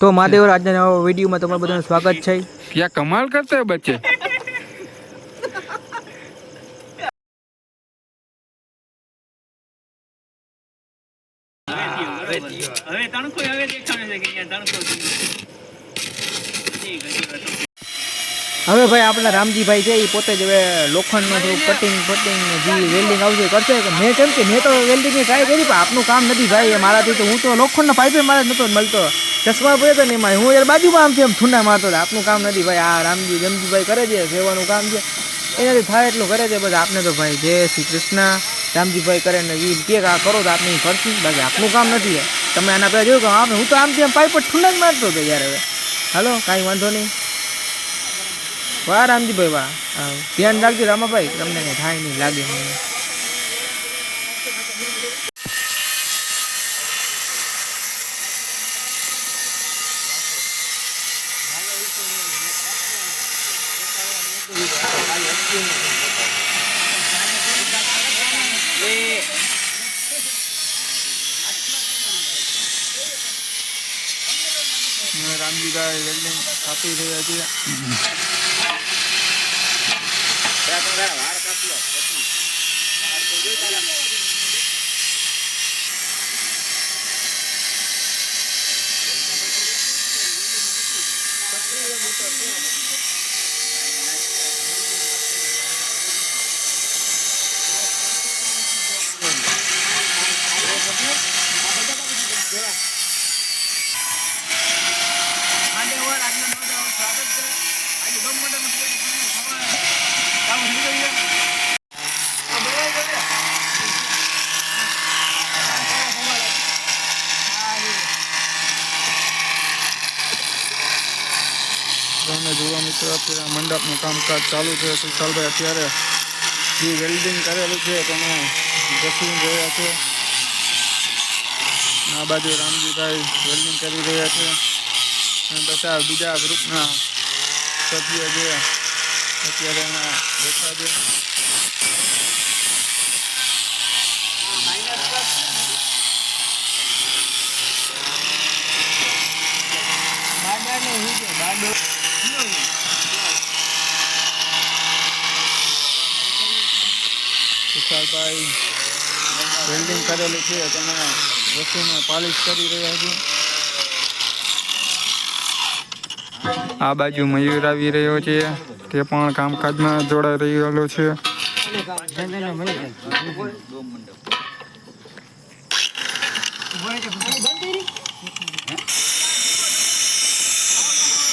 તો મહાદેવ આજના નવા વિડીયોમાં તમારું બધાનું સ્વાગત છે। क्या कमाल करते हैं बच्चे। હવે ભાઈ આપણા રામજીભાઈ છે એ પોતે જ હવે લોખંડનું થોડું કટિંગ ફટિંગ જે વેલ્ડિંગ આવશે કરશે મેં કેમ કે મેં તો વેલ્ડિંગની ટ્રાય કરી પણ આપનું કામ નથી ભાઈ મારાથી તો હું તો લોખંડનો પાઇપે મારે નહોતો મળતો ચશ્મા પડ્યો હતો ને એમાં હું યાર બાજુમાં આમ છે એમ ઠૂંડા મારતો હતો આપનું કામ નથી ભાઈ આ રમજીભાઈ કરે છે સેવાનું કામ છે એનાથી થાય એટલું કરે છે બસ આપને તો ભાઈ જય શ્રી કૃષ્ણ રામજીભાઈ કરે ને એ કે આ કરો તો આપણે કરશું બાકી આપનું કામ નથી તમે આના પહેલાં જોયું કે આપણે હું તો આમ છે એમ પાઇપ પર ઠૂંડા જ મારતો હતો યાર હવે હાલો કાંઈ વાંધો નહીં વાહ રામજીભાઈ વાહ ધ્યાન રાખજો રામાભાઈ તમને કંઈ થાય નહીં લાગે મને રામજીભાઈ વેલ્ડિંગ કાપી રહ્યા છે। તમે જુઓ મિત્રો અત્યારે મંડપનું કામકાજ ચાલુ છે। સુશાલભાઈ અત્યારે જે વેલ્ડિંગ કરેલું છે તમે દર્શન રહ્યા છો। આ બાજુ રામજીભાઈ વેલ્ડિંગ કરી રહ્યા છે અને બધા બીજા ગ્રુપના સભ્યો જે અત્યારે એમાં બેઠા છે। સુશાલભાઈ વેલ્ડિંગ કરેલું છે તેને વસ્તુને પાલિશ કરી રહ્યા છે। આ બાજુ મયુર આવી રહ્યો છે તે પણ કામકાજમાં જોડાઈ રહેલો છે।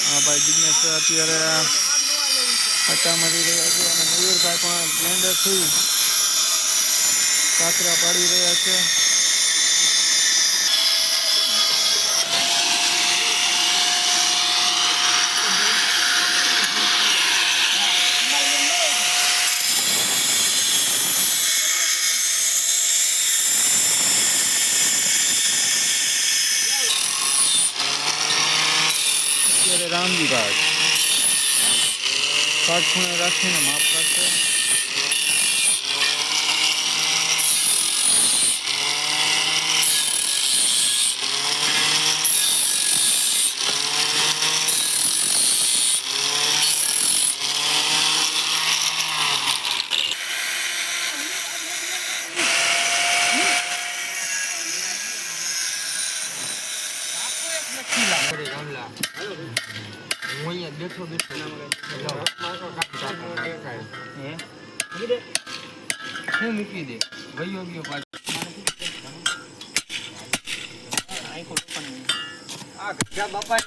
હા ભાઈ જિગ્નેશ અત્યારે પટ્ટા મારી રહ્યા છે અને મયુરભાઈ પણ બ્લેન્ડરથી કાતરા પાડી રહ્યા છે। અત્યારે રામજીભાઈ કાટખૂણે રાખીને માપ કરશે। મૂકી દે ભાઈઓ ગયો બાપા